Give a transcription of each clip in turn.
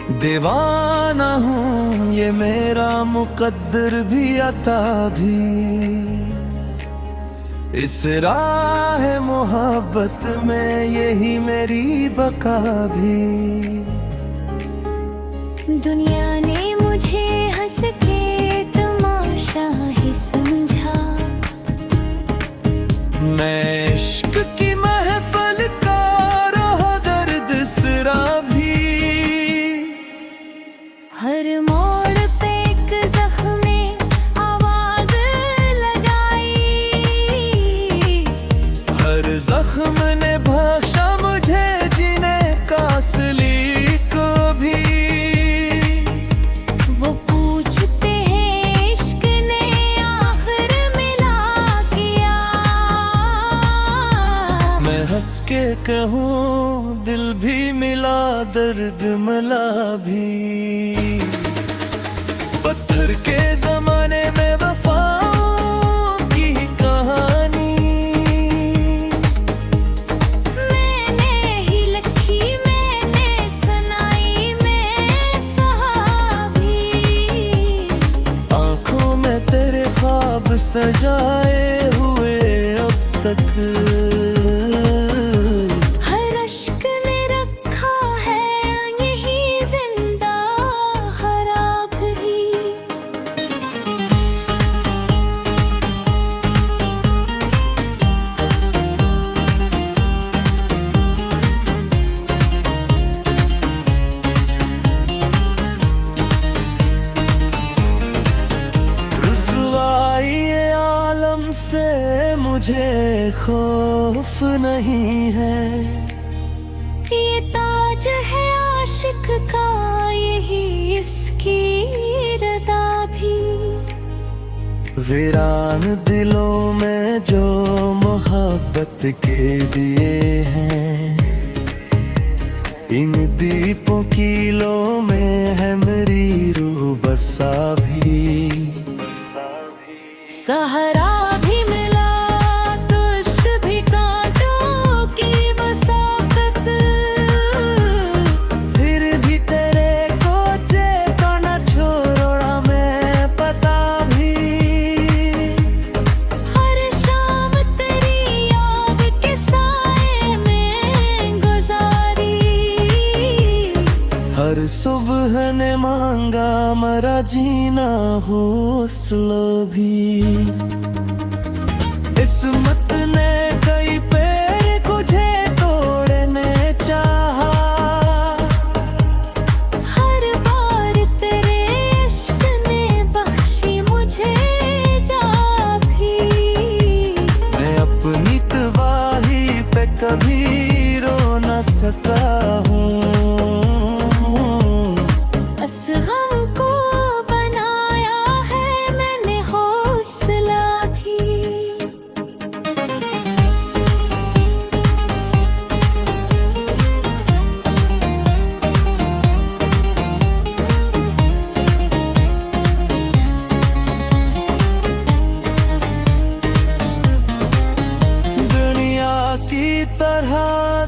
दीवाना हूँ ये मेरा मुकद्दर भी अता भी, इस राह मोहब्बत में यही मेरी बका भी। दुनिया ने मुझे हंस के तमाशा ही समझा, मैं इश्क की महफिल का रहा दर्द सिरा भी। हर मोड़ पे एक ज़ख्मे आवाज लगाई, हर जख्म ने भाषा मुझे जीने का असली को भी। वो पूछते हैं इश्क ने आखिर मिला किया, मैं हंस के कहूँ दिल भी मिला दर्द मिला भी। पत्थर के जमाने में वफाओं की कहानी मैंने ही लिखी मैंने सुनाई मैं सहाबी। आंखों में तेरे ख्वाब सजाए हुए अब तक, हर अश्क ने रखा है यही जिंदा खराब ही। रुसवाई आलम से मुझे खौफ नहीं है, ये ताज है आशिक का यही इसकी रदा भी। वीरान दिलों में जो मोहब्बत के दिए हैं, इन दीपों की लो में है मेरी रूह बसा भी। सहारा भी मिला तो इश्क भी कांटों की मसाफत, फिर भी तेरे कोचे तो न छोड़ा मैं पता भी। हर शाम तेरी याद के साए में गुजारी, हर सुबह ने मांगा मरा जीना हौसला भी। किस्मत ने कई पैर तुझे तोड़ने चाहा, हर बार तेरे इश्क ने बख्शी मुझे जा भी। मैं अपनी तबाही पे कभी रो न सका हूँ, इस गम को बनाया है मैंने हौसला भी। दुनिया की तरह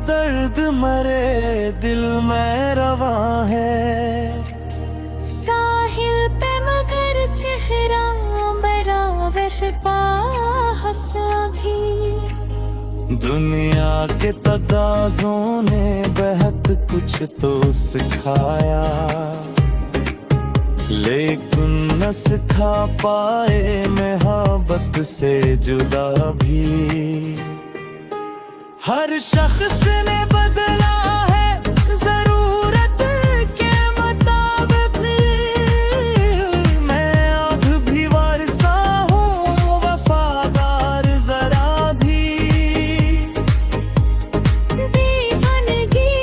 दर्द मरे दिल में रवा है, साहिल पे मगर चेहरा बराबर हंसा भी। दुनिया के तकाज़ों ने बेहद कुछ तो सिखाया, लेकिन न सिखा पाए मोहब्बत से जुदा भी। हर शख्स ने बदला है जरूरत के मुताबिक, मैं अब भी वारसा हूँ वफादार जरा भी। दीवानगी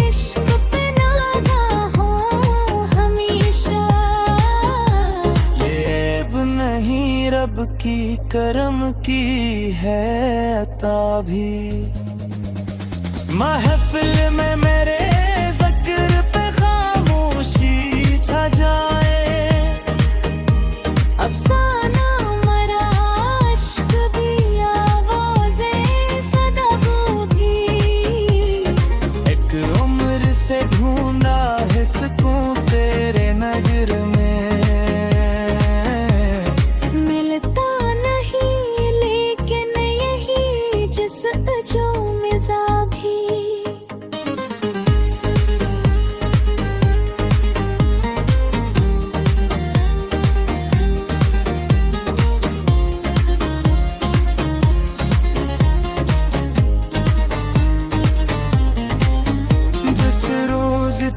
इश्क पे नाज़ा हूँ हमेशा, ये ऐब नहीं रब की करम की है अता भी। महफिल में मेरे ज़िक्र पे खामोशी छा जाए, अफसाना मरा इश्क भी आवाज़ें सदाबू भी। एक उम्र से ढूंढा है सुकून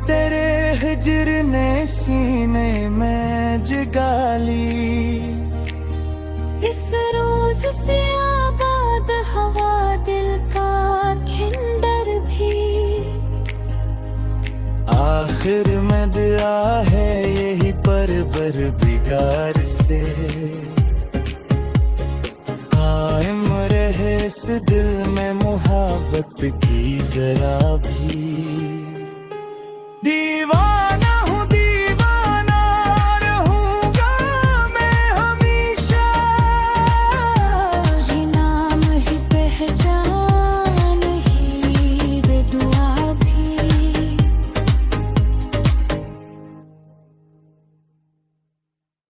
तेरे हिजर ने सीने में जगा ली। इस रोज से आबाद हवा दिल का खिंडर भी। आखिर में दुआ है यही पर बिगार से, कायम रहे इस दिल में मोहब्बत की जरा भी।